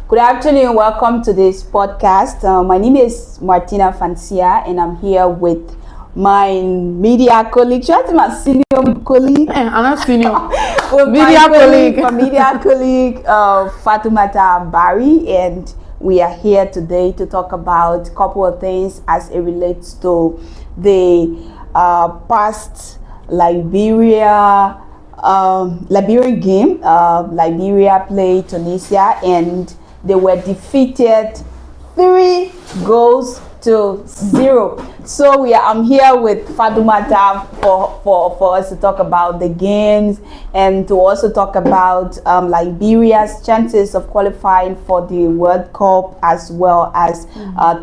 Good afternoon. Welcome to this podcast. My name is Martina Fanciah, and I'm here with my media colleague. Just my senior colleague. I'm not senior. Media colleague, Fatumata Barry, and we are here today to talk about a couple of things as it relates to the past Liberian game. Liberia played Tunisia and they were defeated 3-0. So I'm here with Fatumata for us to talk about the games and to also talk about Liberia's chances of qualifying for the World Cup, as well as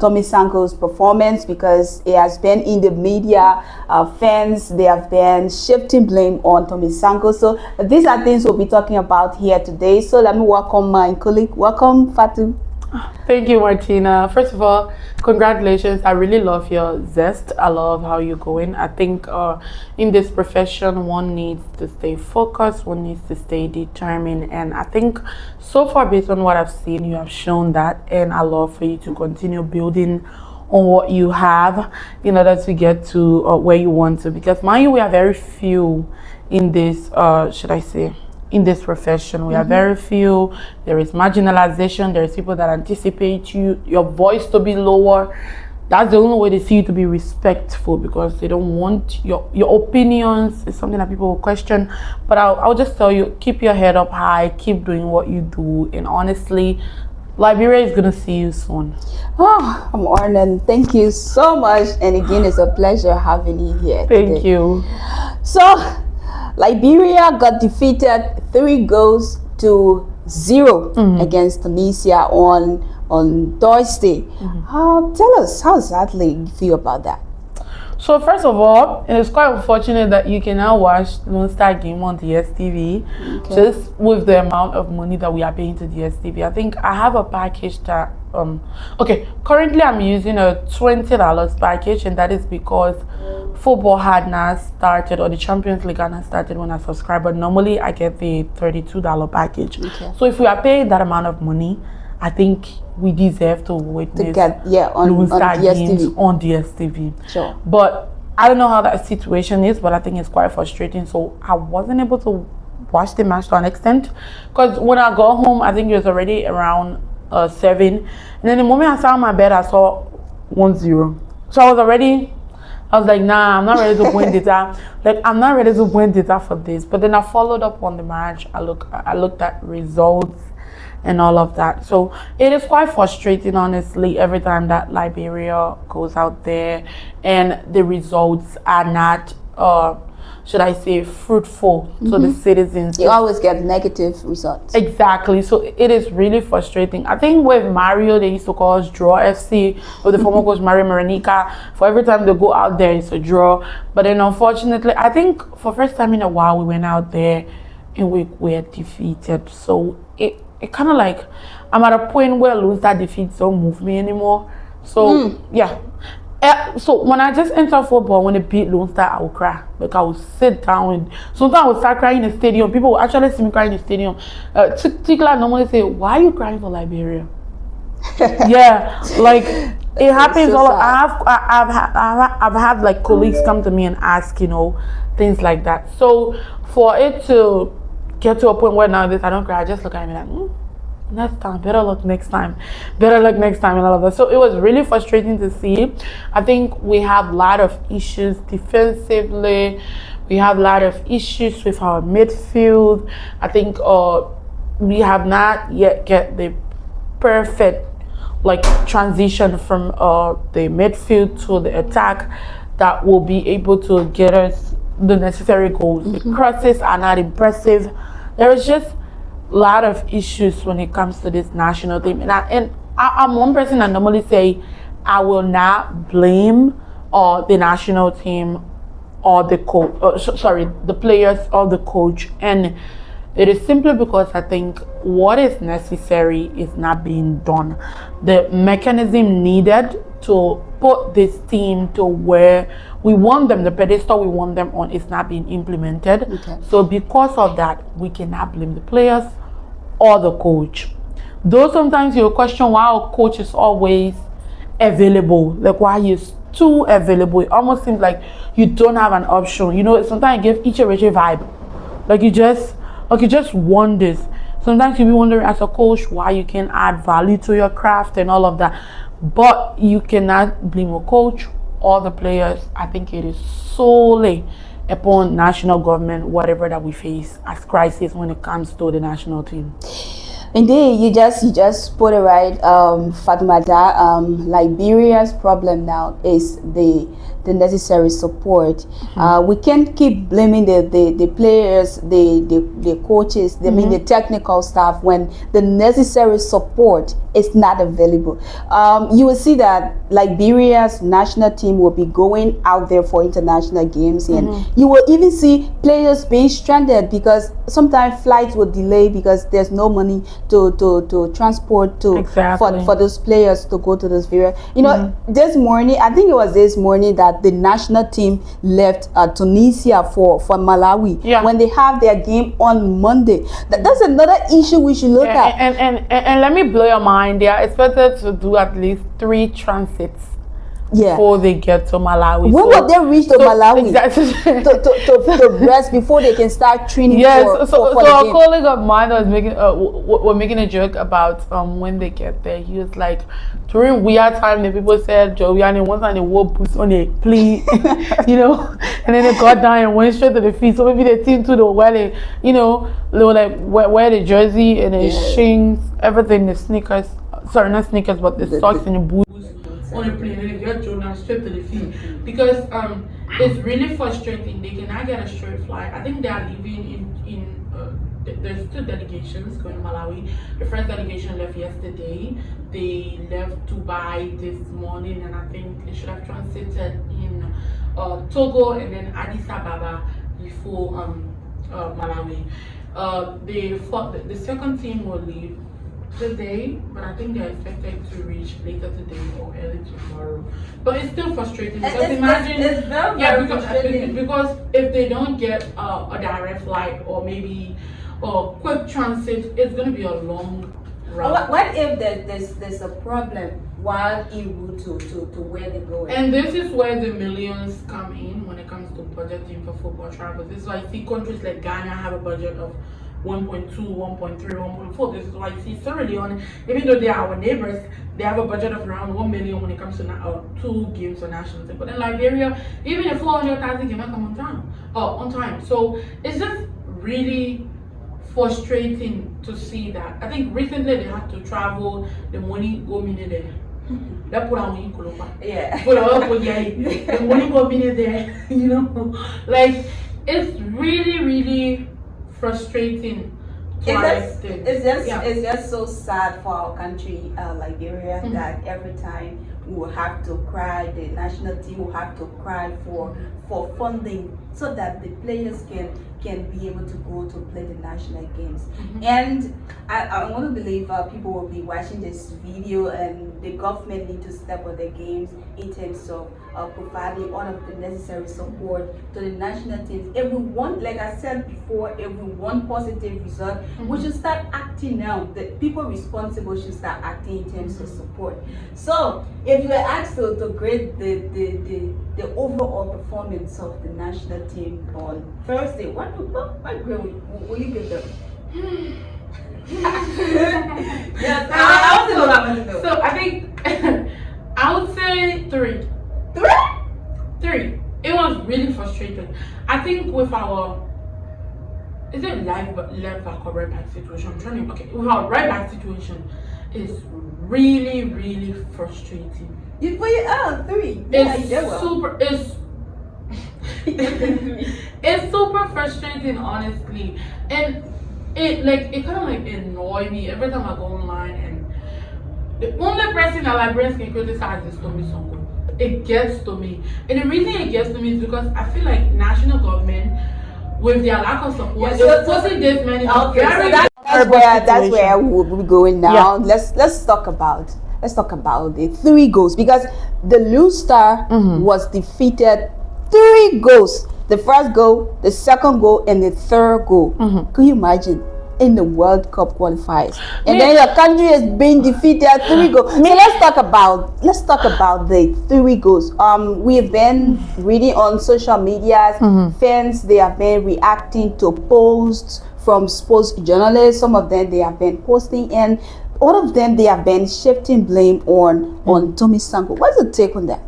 Tommy Sanko's performance, because it has been in the media. Fans, they have been shifting blame on Tommy Sanko. So these are things we'll be talking about here today. So let me welcome my colleague. Welcome, Fatu. Thank you, Martina. First of all, congratulations. I really love your zest. I love how you're going. I think in this profession, one needs to stay focused, one needs to stay determined. And I think so far, based on what I've seen, you have shown that. And I love for you to continue building on what you have in order to get to where you want to. Because mind you, we are very few in this, in this profession. We are very few. There is marginalization. There is people that anticipate your voice to be lower. That's the only way they see you to be respectful, because they don't want your opinions. It's something that people will question. But I'll just tell you, keep your head up high, keep doing what you do, and honestly, Liberia is gonna see you soon. Oh, I'm honored. Thank you so much. And again, it's a pleasure having you here. Thank you. So Liberia got defeated 3-0 against Tunisia on Thursday. Tell us, how exactly you feel about that? So first of all, it is quite unfortunate that you can now watch Lonestar game on DSTV, just with the amount of money that we are paying to DSTV. I think I have a package that currently I'm using a $20 package, and that is because football had not started, or the Champions League had not started when I subscribe. But normally I get the $32 package. So if we are paying that amount of money, I think we deserve to witness on DSTV. On DSTV. Sure. But I don't know how that situation is, but I think it's quite frustrating. So I wasn't able to watch the match to an extent, because when I got home, I think it was already around 7, and then the moment I sat on my bed, I saw 1-0. So I was like, nah, I'm not ready to win data. I'm not ready to win data for this. But then I followed up on the match. I looked at results and all of that. So it is quite frustrating, honestly, every time that Liberia goes out there and the results are not, fruitful to the citizens. You always get negative results. Exactly. So it is really frustrating. I think with Mario, they used to call us Draw FC, with the former coach Mario Maranica. For every time they go out there, it's a draw. But then unfortunately, I think for first time in a while, we went out there and we were defeated. So it kind of like, I'm at a point where Lonestar defeats don't move me anymore. So yeah. So when I just enter football, when they beat Lonestar, I will cry. Like I will sit down, and sometimes I will start crying in the stadium. People will actually see me crying in the stadium. Tikla normally say, "Why are you crying for Liberia?" Yeah, like it happens. So I've had like colleagues come to me and ask, things like that. So for it to get to a point where now I don't cry, I just look at me like, next time, better luck next time, and all of that. So it was really frustrating to see. I think we have a lot of issues defensively. We have a lot of issues with our midfield. I think we have not yet get the perfect transition from the midfield to the attack that will be able to get us the necessary goals. The crosses are not impressive. There is just a lot of issues when it comes to this national team, and I'm one person that normally say I will not blame the national team or the coach, the players or the coach, and it is simply because I think what is necessary is not being done. The mechanism needed to put this team to where we want them, the pedestal we want them on, is not being implemented. Okay. So because of that, we cannot blame the players or the coach. Though sometimes you question why our coach is always available, like why he's too available. It almost seems like you don't have an option. You know, sometimes you give each and every vibe. Like you just want this. Sometimes you be wondering as a coach why you can add value to your craft and all of that. But you cannot blame a coach or the players. I think it is solely upon national government, whatever that we face as crisis when it comes to the national team. Indeed, you just put it right, Fatumata. Liberia's problem now is the necessary support. We can't keep blaming the players, the coaches, I mean the technical staff when the necessary support is not available. You will see that Liberia's national team will be going out there for international games, and you will even see players being stranded because sometimes flights will delay because there's no money to transport for those players to go to those various. You know, this morning, I think it was this morning that the national team left Tunisia for Malawi when they have their game on Monday. That's another issue we should look at. And let me blow your mind. They are expected to do at least 3 transits before they get to Malawi. When will they reach to Malawi to rest before they can start training? So a colleague of mine was making a joke about when they get there. He was like, during weird time, the people said Joviani one time they wore boots on a plea, you know, and then they got down and went straight to the feet. So maybe the team too, wear the, you know, they were like wear the jersey and the shins, everything, the sneakers. Sorry, not sneakers, but the socks and the boots on a plane, and they get Jonah straight to the feet because it's really frustrating. They cannot get a straight flight. I think they are leaving there's 2 delegations going to Malawi. The first delegation left yesterday. They left Dubai this morning, and I think they should have transited in Togo and then Addis Ababa before Malawi. The second team will leave today, but I think they're expected to reach later today or early tomorrow. But it's still frustrating because imagine, it's very frustrating. Because if they don't get a direct flight or maybe a quick transit, it's going to be a long route. What if there's a problem while en route to where they're going? And this is where the millions come in when it comes to budgeting for football travel. This is why I see countries like Ghana have a budget of 1.2, 1.3, 1.4. This is why you see Sierra Leone, even though they are our neighbors, they have a budget of around 1 million when it comes to 2 games for national team. But in Liberia, even a 400,000 game come on time. So it's just really frustrating to see that. I think recently they had to travel, the money go in there. That put on the money go in there, you know. Like it's really frustrating to it's just so sad for our country, Liberia, that every time we will have to cry, the national team will have to cry for funding so that the players can be able to go to play the national games. And I want to believe people will be watching this video, and the government need to step on their games in terms of providing all of the necessary support to the national teams. Everyone, like I said before, every one positive result, we should start acting now. The people responsible should start acting in terms of support. So if you were asked to grade the overall performance of the national team on Thursday, what grade will you give them? Yes, I want to know that one. So I think I would say 3. 3. It was really frustrating. I think with our left back or right back situation, with our right back situation, it's really frustrating. You put it out 3. It's super frustrating, honestly, and it kind of like annoy me every time I go online, and the only person that Liberians can criticize is Tommy Songo. It gets to me, and the reason it gets to me is because I feel like national government, with their lack of support, they're forcing this many. That's where we'll be going now. Let's talk about the 3 goals, because the Lonestar was defeated 3 goals. The first goal, the second goal, and the third goal. Can you imagine? in the World Cup qualifiers, and then your country has been defeated 3 goals. So let's talk about the 3 goals. We've been reading on social media, fans, they have been reacting to posts from sports journalists. Some of them they have been posting, and all of them they have been shifting blame on Tommy Sango. What's the take on that?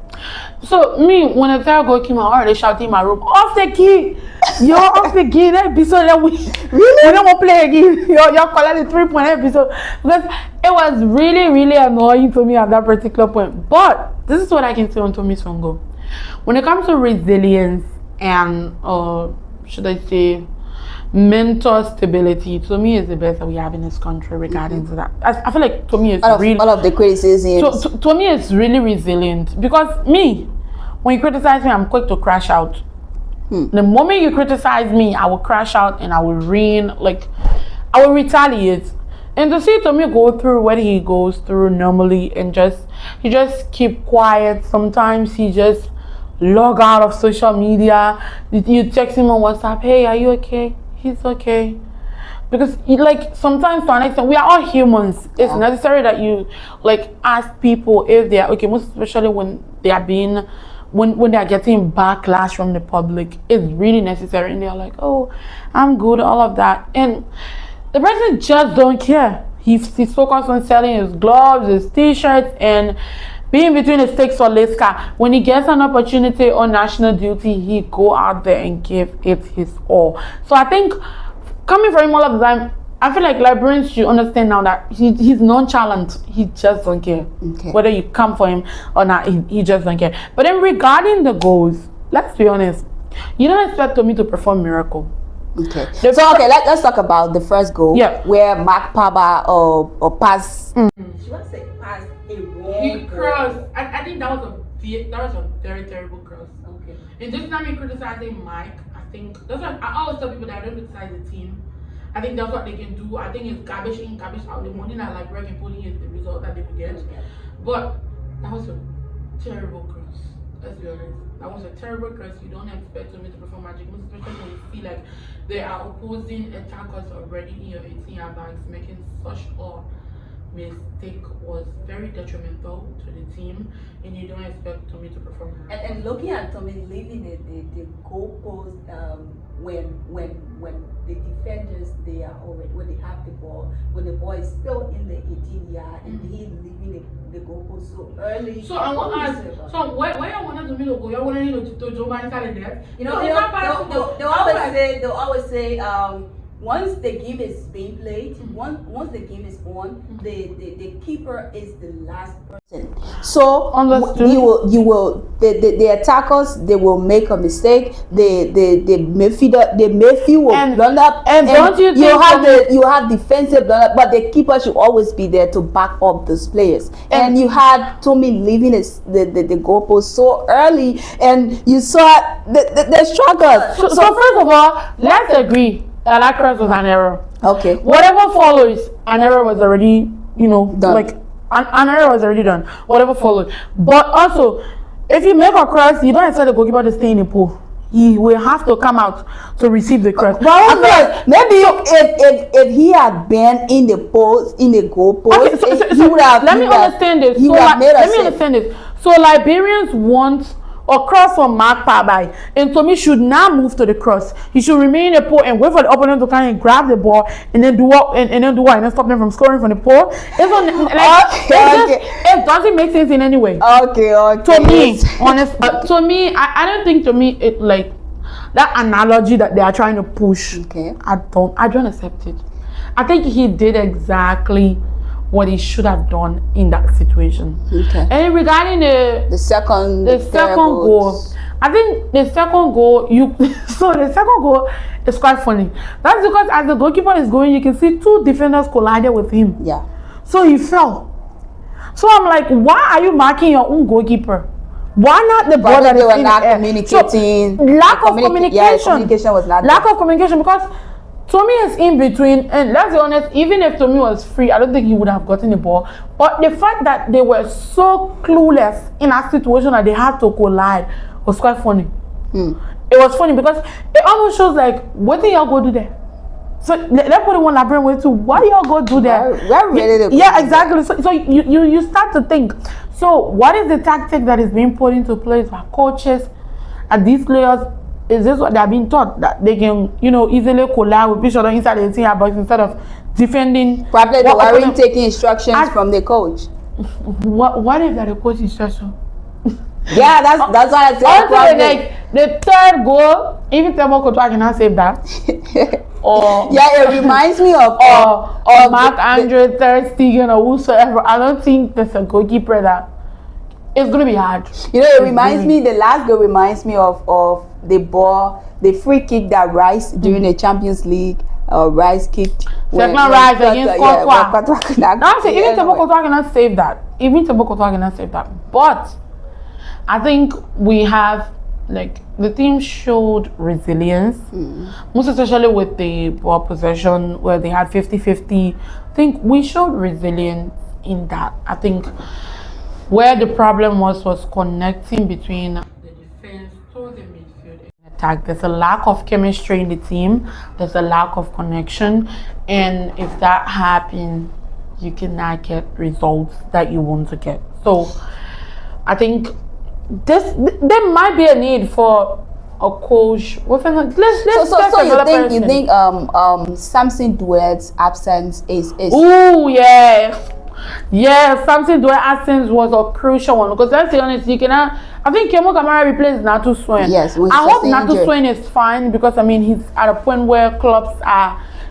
So me, when a third goal came out, I already shouted in my room, off the key! You're off the key, that episode that we don't want to play again. You're calling the 3-point episode. Because it was really, really annoying to me at that particular point. But this is what I can say on Tommy Sango. When it comes to resilience and should I say mental stability, to me is the best that we have in this country regarding to that. I feel like to me it's really all of the criticisms. To me it's really resilient, because me, when you criticize me, I'm quick to crash out. The moment you criticize me, I will crash out and I will I will retaliate. And to see Tommy go through what he goes through normally, and he just keep quiet. Sometimes he just log out of social media. You text him on WhatsApp, hey, are you okay? He's okay. Because sometimes to an extent, we are all humans. It's necessary that you ask people if they are okay, most especially when they are being when they are getting backlash from the public. It's really necessary, and they're like, oh, I'm good, all of that, and the person just don't care. He's focused on selling his gloves, his t-shirts, and being between the stakes for Lonestar. When he gets an opportunity on national duty, he go out there and give it his all. So I think coming from him all of the time, I feel like Liberians should understand now that he's nonchalant. He just don't care. Whether you come for him or not, he just don't care. But then regarding the goals, let's be honest, you don't expect me to perform miracle. Let's talk about the first goal. Where Mark Paba or pass. She wants to pass a wrong. He crossed. I think that was a very terrible cross. And just not me criticizing Mike. I think that's what I always tell people, that I don't criticize the team. I think that's what they can do. I think it's garbage in, garbage out. The money that Liberia and Tunisia is the result that they will get. But that was a terrible cross. Let's be honest. That was a terrible cross. You don't expect me to perform magic, especially when you feel like there are opposing attackers already in your 18-yard box. Making such a mistake was very detrimental to the team, and you don't expect Tommy to perform. And looking at Tommy leaving the goalpost when the defenders, they are already, when they have the ball, when the ball is still in the 18-yard, and he leaving the goalpost so early. So I want to ask, so where I wanted Tommy to go? You wanted to Joe inside the net? They always say once the game is being played, once the game is on, the keeper is the last person. So you will the attackers, they will make a mistake. The midfield will blunder, and don't you think you have defensive blunder, but the keeper should always be there to back up those players. And you had Tommy leaving the goalpost so early, and you saw the struggles. So first of all, let's agree that cross was an error. Whatever follows, an error was already, done. An error was already done. Whatever followed. But also, if you make a cross, you don't expect the goalkeeper to stay in the pool. He will have to come out to receive the cross. Maybe if he had been in the post, in the goalpost, he would have. Let me understand this. So Liberians want or cross from Mark Pabai, and Tommy should not move to the cross. He should remain in the pole and wait for the opponent to kind of grab the ball and then do what and then stop them from scoring from the pole. It doesn't make sense in any way. To me, honestly, I don't think to me it that analogy that they are trying to push. I don't accept it. I think he did exactly what he should have done in that situation. And regarding the second goal, I think the second goal the second goal is quite funny. That's because as the goalkeeper is going, you can see 2 defenders collided with him. So he fell. So I'm like, why are you marking your own goalkeeper? Why not the ball that is in the air? Communicating. Lack of communication. Communication was not lack of communication, because Tommy is in between, and let's be honest, even if Tommy was free, I don't think he would have gotten the ball. But the fact that they were so clueless in a situation that they had to collide was quite funny. It was funny because it almost shows like, what did y'all go do there? So let's put it one Liberian way too. Why y'all go do that? We're ready to yeah, exactly. So you start to think. So what is the tactic that is being put into place by coaches and these players? Is this what they're being taught, that they can, easily collab with each other inside the team box instead of defending? Probably they weren't taking instructions from the coach. What if that the coach instruction? Yeah, that's what I said. Also, like the third goal, even Temo Kotoa cannot save that. Or yeah, it reminds me of Mark Andre Ter Stegen or whosoever. I don't think there's a goalkeeper that it's gonna be hard. It reminds me. The last goal reminds me of the free kick that Rice during the Champions League. Rice kicked. Rice against Courtois. Now I'm saying even Temo Kotoa cannot save that. But I think we have, like, the team showed resilience, most especially with the ball possession where they had 50-50. I think we showed resilience in that. I think where the problem was connecting between the defense to the midfield and attack. There's a lack of chemistry in the team. There's a lack of connection. And if that happens, you cannot get results that you want to get. So I think there might be a need for a coach. So you think Samson Duet's absence is Oh yeah, Samson Duet's absence was a crucial one, because let's be honest, you cannot. I think Kemo Kamara replaced Natu Swain. Yes, I hope Natu Swain is fine, because I mean he's at a point where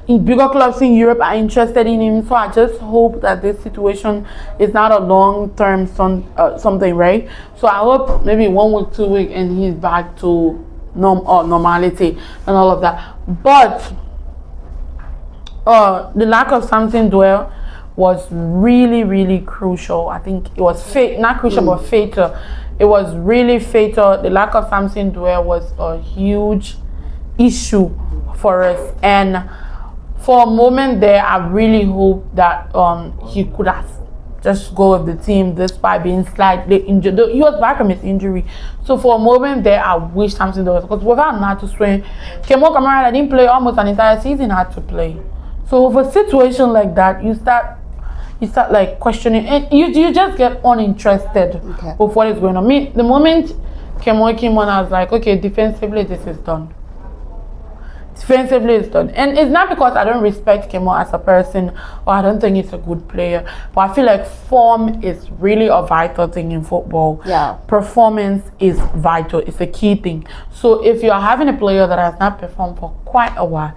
bigger clubs in Europe are interested in him. So I just hope that this situation is not a long-term something, right? So I hope maybe 1 week, 2 weeks, and he's back to normality and all of that. But the lack of Samson Duet was really, really crucial. I think it was not crucial, but fatal. It was really fatal. The lack of Samson Duet was a huge issue for us, and for a moment there, I really hope that he could have just go with the team despite being slightly injured. He was back from his injury. So for a moment there, I wish Samson Duet, because without Natu Swain, Kemo Kamara that didn't play almost an entire season had to play. So with a situation like that, you start like questioning, and you just get uninterested with what is going on. The moment Kemo came on, I was like, okay, defensively this is done. Defensively it's done. And it's not because I don't respect Kemo as a person or I don't think he's a good player, but I feel like form is really a vital thing in football. Yeah. Performance is vital. It's a key thing. So if you're having a player that has not performed for quite a while,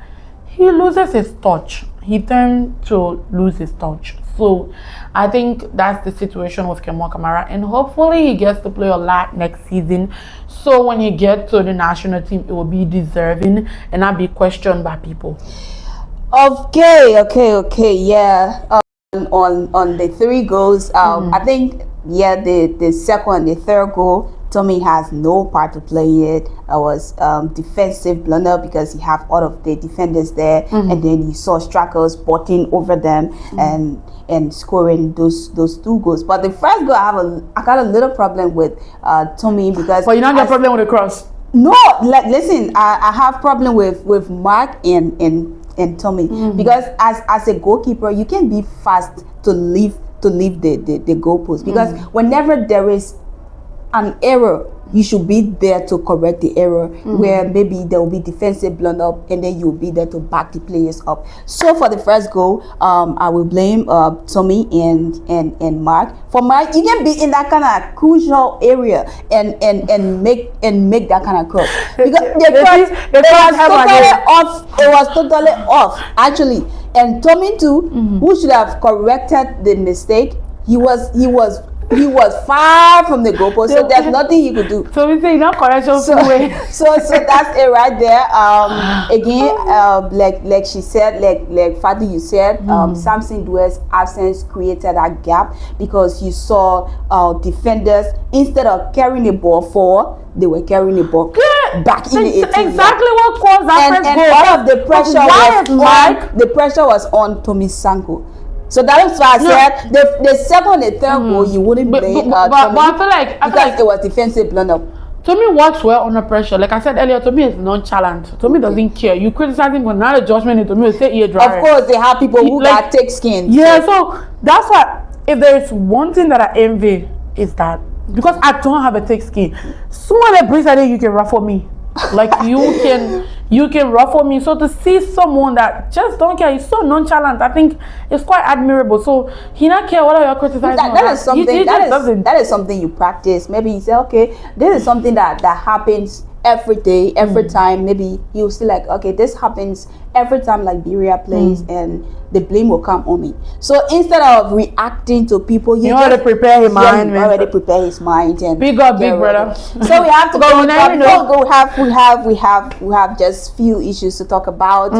he loses his touch. He tends to lose his touch. So I think that's the situation with Kemo Kamara, and hopefully he gets to play a lot next season. So when he gets to the national team, it will be deserving and not be questioned by people. Okay. Yeah. On the 3 goals, I think the second, the third goal, Tommy has no part to play in it. It was defensive blunder because you have all of the defenders there, and then you saw strikers butting over them and scoring those 2 goals. But the first goal, I got a little problem with Tommy, because. But you don't have a problem with the cross. No, listen, I have problem with Mark and Tommy, because as a goalkeeper, you can be fast to leave the goalpost, because whenever there is an error, you should be there to correct the error, where maybe there will be defensive blunder and then you'll be there to back the players up. So for the first goal, I will blame Tommy and Mark. For Mark, you can be in that kind of crucial area and make that kind of cross, because it was totally off actually. And Tommy too, who should have corrected the mistake, he was far from the goalpost, so there's nothing he could do. So we say not correction so that's it right there. Again, like she said, like Fatu, you said, Samson Duet's absence created a gap, because you saw defenders, instead of carrying the ball forward, they were carrying the ball back in the 18. Exactly what caused that first goal. And all of the pressure was on Tommy Sanko. So that's why I said the second and third goal, you wouldn't blame Tommy, but I feel like it was defensive blunder. to me works well under pressure. Like I said earlier, to me it's nonchalant. To me doesn't care. You criticize him, but not a judgment. To me, it's say ear dry. Of course, they have people who got thick skin. Yeah, so that's why. If there is one thing that I envy, is that because I don't have a thick skin, smaller breeze I think you can ruffle me. Like you can ruffle me. So to see someone that just don't care, he's so nonchalant, I think it's quite admirable. So he not care what you're criticizing. That is something that is something you practice. Maybe you say, okay, this is something that happens every day, every time. Maybe you see like, okay, this happens every time Liberia plays, and the blame will come on me. So instead of reacting to people, you already prepare his mind. Already prepare his mind and big up, big brother. So we have to we have just few issues to talk about.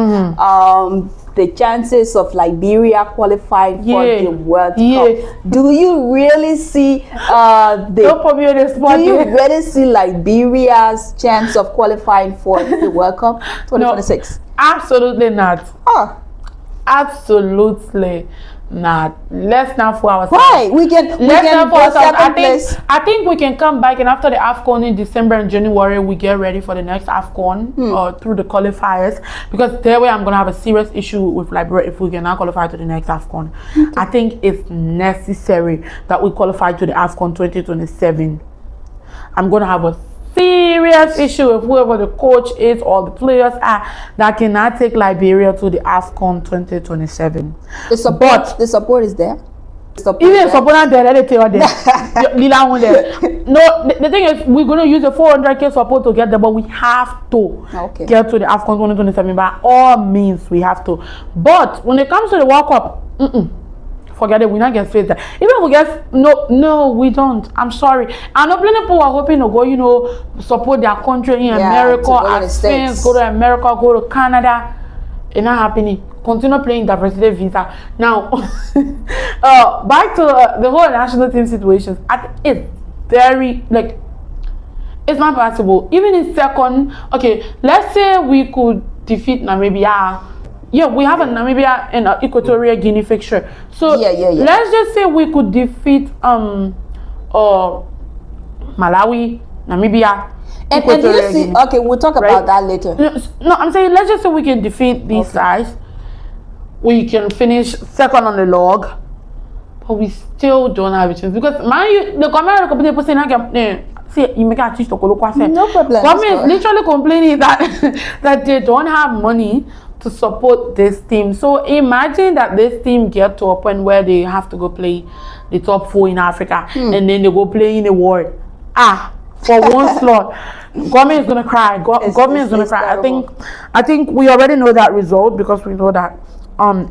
The chances of Liberia qualifying for the World Cup. Do you really see don't put me on the spot. Do you really see Liberia's chance of qualifying for the World Cup 2026? No, absolutely not. Oh. Absolutely not. Let's not fool ourselves. Why? I think we can come back, and after the AFCON in December and January, we get ready for the next AFCON or through the qualifiers, because that way I'm gonna have a serious issue with Liberia if we cannot qualify to the next AFCON. I think it's necessary that we qualify to the AFCON 2027. I'm gonna have a serious issue with whoever the coach is or the players are that cannot take Liberia to the AFCON 2027. The support is there. Even support there, let tell them. No, the thing is, we're going to use the 400k support to get there, but we have to get to the AFCON 2027 by all means. We have to. But when it comes to the World Cup, forget it, we not get faced there. Even we get no, we don't. I'm sorry. I know plenty people are hoping to go, support their country in America, as fans, go to America, go to Canada. It's not happening. Continue playing diversity visa. Now, back to the whole national team situations. It's very it's not possible. Even in second, okay, let's say we could defeat Namibia. Yeah, we have a Namibia and Equatorial Guinea fixture. So let's just say we could defeat Malawi, Namibia, and do you see? Okay, we'll talk about that later. No, I'm saying let's just say we can defeat these guys. We can finish second on the log, but we still don't have a chance because the American people saying see, you make a teach to no problem. Government is literally complaining that they don't have money to support this team. So imagine that this team get to a point where they have to go play the top 4 in Africa, and then they go play in the world. For one slot, government is gonna cry. Government is gonna cry. I think we already know that result, because we know that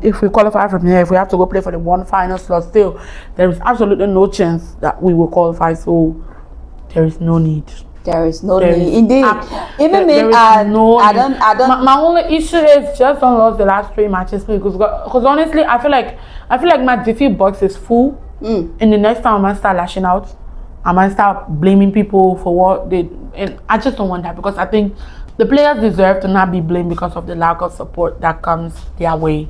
if we qualify from here, if we have to go play for the one final slot, still there is absolutely no chance that we will qualify. So there is no need. There is no need. Indeed. Even me, I don't. My only issue is just don't lose the last 3 matches, because honestly, I feel like my defeat box is full. In the next time, I might start lashing out. I might start blaming people for what they. And I just don't want that, because I think the players deserve to not be blamed because of the lack of support that comes their way.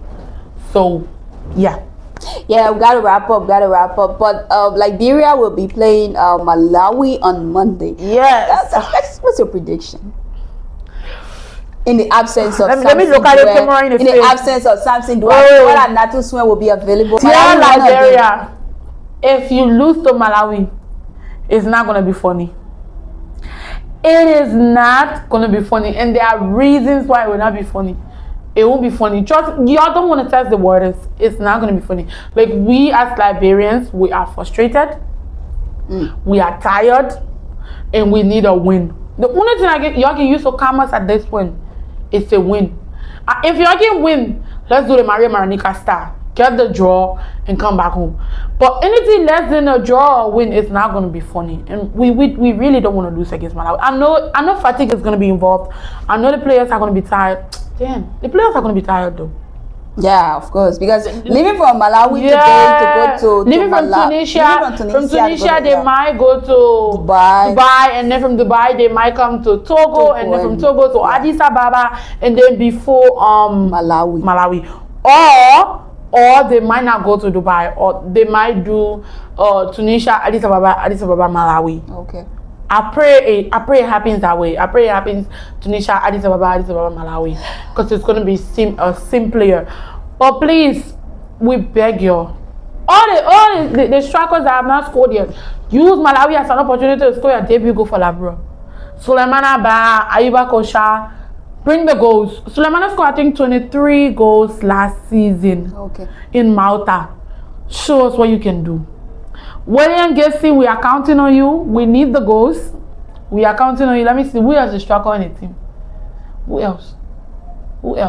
So, yeah. Yeah, we gotta wrap up. But Liberia will be playing Malawi on Monday. Yes. What's your prediction? In the absence of let me look at the camera in the absence of Samson Dwyer, and Natu Swen will be available. Dear Liberia, if you lose to Malawi, it's not gonna be funny. It is not gonna be funny, and there are reasons why it will not be funny. It won't be funny. Trust, y'all don't want to test the waters. It's not going to be funny. Like, we as Liberians, we are frustrated. We are tired. And we need a win. The only thing y'all can use to calm us at this point is to win. If y'all can win, let's do the Maria Maranika style. Get the draw and come back home. But anything less than a draw or win is not going to be funny. And we really don't want to lose against Malawi. I know fatigue is going to be involved. I know the players are going to be tired. Damn, the players are going to be tired though. Yeah, of course, because leaving from Malawi today to go to Tunisia, they might go to Dubai, and then from Dubai they might come to Togo, and then from Togo to Addis Ababa, and then before Malawi, or they might not go to Dubai, or they might do Tunisia, Addis Ababa, Malawi. Okay. I pray it happens that way. I pray it happens Tunisia, Addis Ababa, Malawi, because it's going to be simpler. But please, we beg you, all the strikers that have not scored yet, use Malawi as an opportunity to score your debut goal for Labro. Suleimana Ba, Ayuba Kosha, bring the goals. Suleimana scored, I think, 23 goals last season. Okay. In Malta. Show us what you can do. William Gacy, we are counting on you. We need the goals. We are counting on you. Let me see. Who else is striker on the team? Who else? Okay.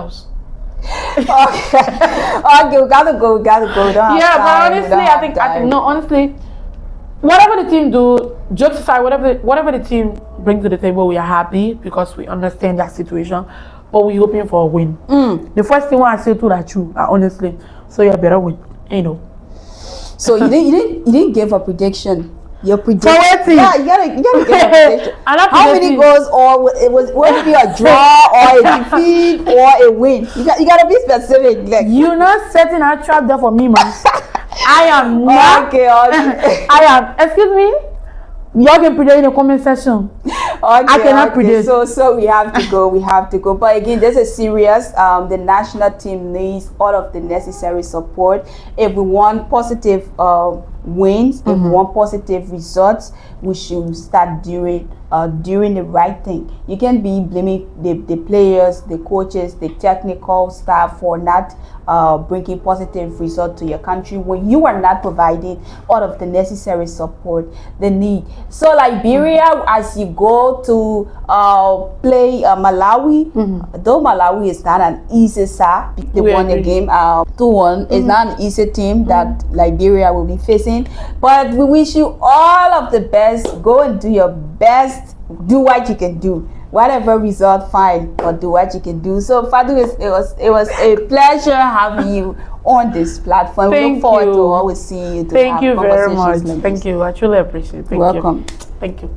Okay, we gotta go. Yeah, but honestly, I think no, honestly, whatever the team do, jokes aside, whatever the team bring to the table, we are happy because we understand that situation. But we're hoping for a win. The first thing I say to that you, honestly, so you better win. You know. So you didn't give a prediction. Your prediction. Yeah, you gotta give a prediction. How many goals, or will it be a draw or a defeat or a win? You gotta be specific. Like. You're not setting a trap there for me, man. I am not. Okay. I am. Excuse me. Y'all can predict in the comment section. I cannot predict. So we have to go. But again, this is serious. The national team needs all of the necessary support. If we want positive wins, if we want positive results, we should start doing the right thing. You can't be blaming the players, the coaches, the technical staff for not bringing positive results to your country when you are not providing all of the necessary support they need. So Liberia, as you go to play Malawi, though Malawi is not an easy side, they won the game 2-1. It's not an easy team that Liberia will be facing, but we wish you all of the best. Go and do your best. Do what you can do. Whatever result, fine, but do what you can do. So Fatu, it was a pleasure having you on this platform. We look forward to always seeing you. Thank you very much. Thank you. I truly appreciate it. Welcome. Thank you.